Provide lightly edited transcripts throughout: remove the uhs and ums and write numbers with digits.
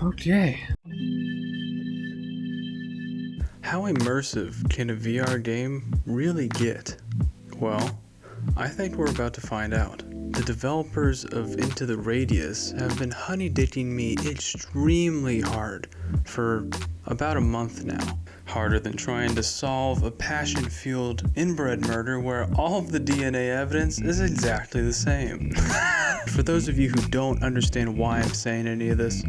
Okay. How immersive can a VR game really get? Well, I think we're about to find out. The developers of Into the Radius have been honey-dicking me extremely hard for about a month now. Harder than trying to solve a passion-fueled inbred murder where all of the DNA evidence is exactly the same. For those of you who don't understand why I'm saying any of this,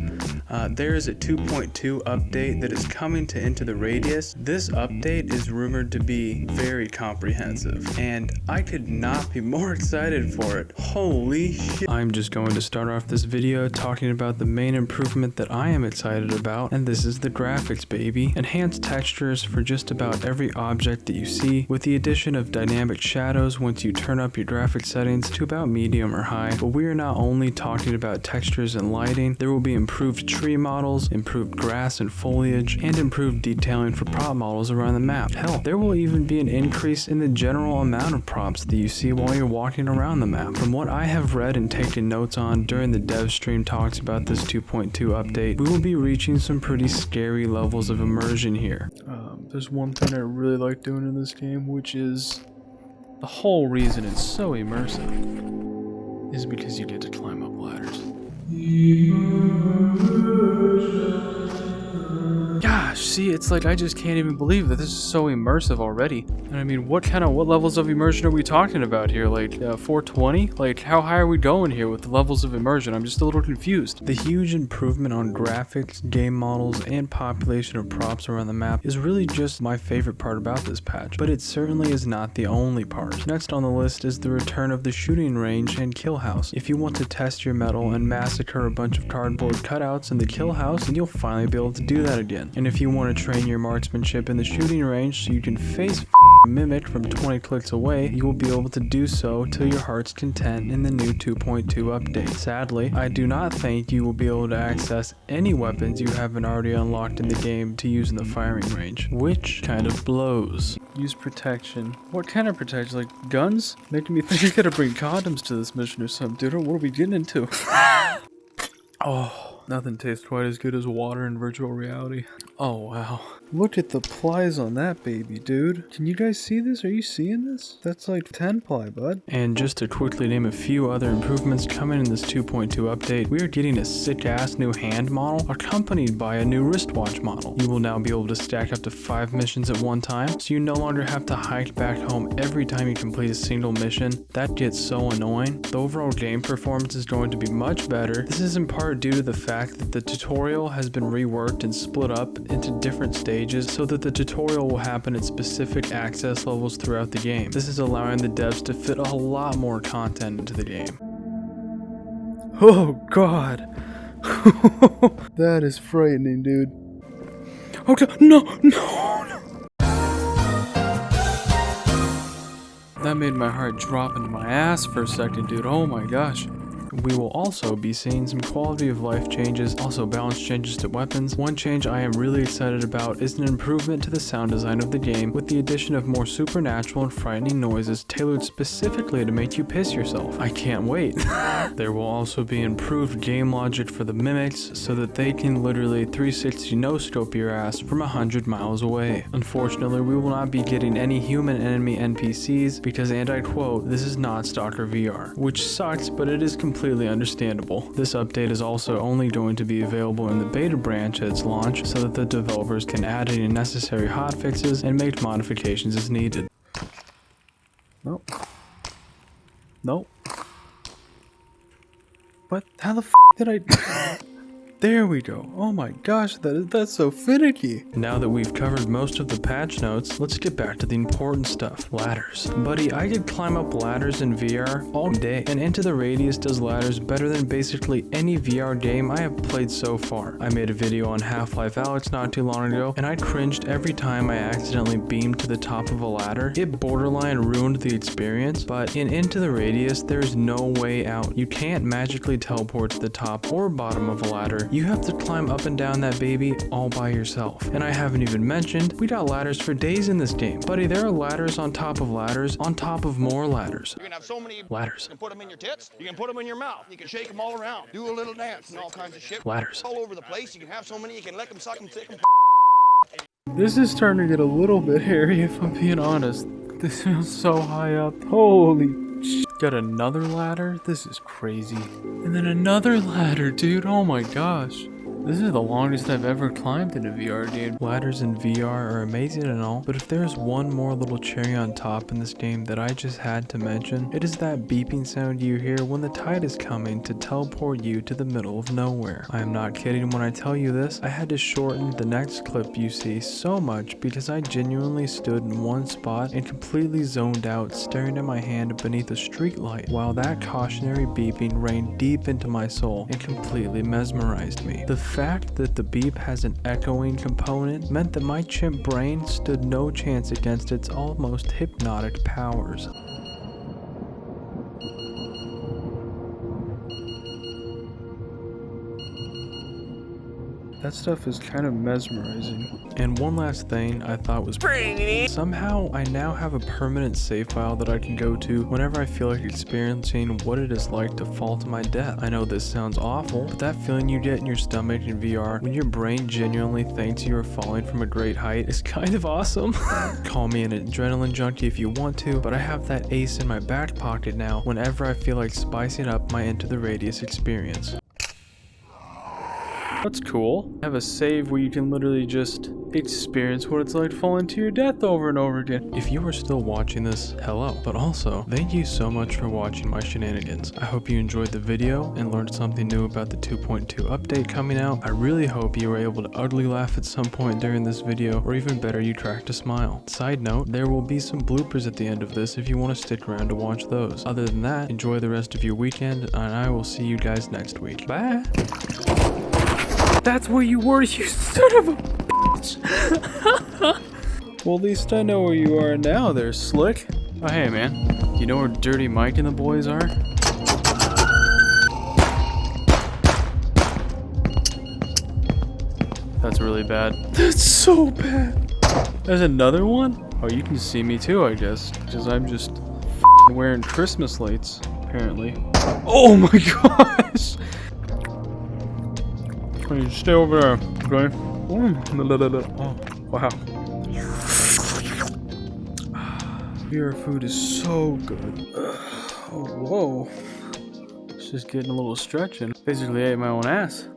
there is a 2.2 update that is coming to Into the Radius. This update is rumored to be very comprehensive, and I could not be more excited for it. Holy shit. I'm just going to start off this video talking about the main improvement that I am excited about, and this is the graphics, baby. Enhanced textures for just about every object that you see, with the addition of dynamic shadows once you turn up your graphics settings to about medium or high. But we are not only talking about textures and lighting, there will be improved tree models, improved grass and foliage, and improved detailing for prop models around the map. Hell, there will even be an increase in the general amount of props that you see while you're walking around the map. From what I have read and taken notes on during the dev stream talks about this 2.2 update, we will be reaching some pretty scary levels of immersion here. There's one thing I really like doing in this game, which is the whole reason it's so immersive is because you get to climb up ladders. Gosh, see, it's like I just can't even believe that this is so immersive already. And I mean, what levels of immersion are we talking about here? Like 420? Like, how high are we going here with the levels of immersion? I'm just a little confused. The huge improvement on graphics, game models, and population of props around the map is really just my favorite part about this patch, but it certainly is not the only part. Next on the list is the return of the shooting range and kill house. If you want to test your metal and massacre a bunch of cardboard cutouts in the kill house, then you'll finally be able to do that again. And if you want to train your marksmanship in the shooting range so you can face mimic from 20 clicks away, you will be able to do so to your heart's content in the new 2.2 update. Sadly, I do not think you will be able to access any weapons you haven't already unlocked in the game to use in the firing range, which kind of blows. Use protection. What kind of protection? Like guns? Making me think you gotta bring condoms to this mission or something, dude. What are we getting into? Oh, nothing tastes quite as good as water in virtual reality. Oh wow. Look at the plies on that baby, dude. Can you guys see this? Are you seeing this? That's like 10 ply, bud. And just to quickly name a few other improvements coming in this 2.2 update, we are getting a sick-ass new hand model accompanied by a new wristwatch model. You will now be able to stack up to 5 missions at one time, so you no longer have to hike back home every time you complete a single mission. That gets so annoying. The overall game performance is going to be much better. This is in part due to the fact that the tutorial has been reworked and split up into different stages so that the tutorial will happen at specific access levels throughout the game. This is allowing the devs to fit a lot more content into the game. Oh god. That is frightening, dude. Okay, no. That made my heart drop into my ass for a second, dude. Oh my gosh. We will also be seeing some quality of life changes, also balance changes to weapons. One change I am really excited about is an improvement to the sound design of the game with the addition of more supernatural and frightening noises tailored specifically to make you piss yourself. I can't wait. There will also be improved game logic for the mimics so that they can literally 360 no-scope your ass from 100 miles away. Unfortunately, we will not be getting any human enemy NPCs because, and I quote, this is not Stalker VR, which sucks, but it is completely understandable. This update is also only going to be available in the beta branch at its launch so that the developers can add any necessary hotfixes and make modifications as needed. Nope. What? How the f did I... There we go. Oh my gosh, that's so finicky. Now that we've covered most of the patch notes, let's get back to the important stuff. Ladders. Buddy, I could climb up ladders in VR all day, and Into the Radius does ladders better than basically any VR game I have played so far. I made a video on Half-Life Alyx not too long ago, and I cringed every time I accidentally beamed to the top of a ladder. It borderline ruined the experience, but in Into the Radius, there is no way out. You can't magically teleport to the top or bottom of a ladder. you have to climb up and down that baby all by yourself. And I haven't even mentioned, we got ladders for days in this game. Buddy, there are ladders on top of ladders on top of more ladders. You can have so many Ladders. You can put them in your tits, you can put them in your mouth, you can shake them all around, do a little dance and all kinds of shit. Ladders. All over the place, you can have so many, you can lick them, suck them, sick them. This is starting to get a little bit hairy if I'm being honest. This feels so high up. Holy sh**. Got another ladder? This is crazy. And then another ladder, dude. Oh my gosh. This is the longest I've ever climbed in a VR game. Ladders in VR are amazing and all, but if there's one more little cherry on top in this game that I just had to mention, it is that beeping sound you hear when the tide is coming to teleport you to the middle of nowhere. I am not kidding when I tell you this. I had to shorten the next clip you see so much because I genuinely stood in one spot and completely zoned out, staring at my hand beneath a street light, while that cautionary beeping rained deep into my soul and completely mesmerized me. The fact that the beep has an echoing component meant that my chimp brain stood no chance against its almost hypnotic powers. That stuff is kind of mesmerizing. And one last thing I thought was somehow I now have a permanent save file that I can go to whenever I feel like experiencing what it is like to fall to my death. I know this sounds awful, but that feeling you get in your stomach in VR when your brain genuinely thinks you are falling from a great height is kind of awesome. Call me an adrenaline junkie if you want to, but I have that ace in my back pocket now whenever I feel like spicing up my Into the Radius experience. That's cool. I have a save where you can literally just experience what it's like falling to your death over and over again. If you are still watching this, hello. But also, thank you so much for watching my shenanigans. I hope you enjoyed the video and learned something new about the 2.2 update coming out. I really hope you were able to ugly laugh at some point during this video, or even better, you cracked a smile. Side note, there will be some bloopers at the end of this if you want to stick around to watch those. Other than that, enjoy the rest of your weekend, and I will see you guys next week. Bye! That's where you were, you son of a bitch! Well, at least I know where you are now there, Slick. Oh, hey, man. You know where Dirty Mike and the boys are? That's really bad. That's so bad! There's another one? Oh, you can see me too, I guess. Because I'm just wearing Christmas lights, apparently. Oh my gosh! You stay over there, okay? Oh, wow. Your food is so good. Oh, whoa. It's just getting a little stretching. Basically ate my own ass.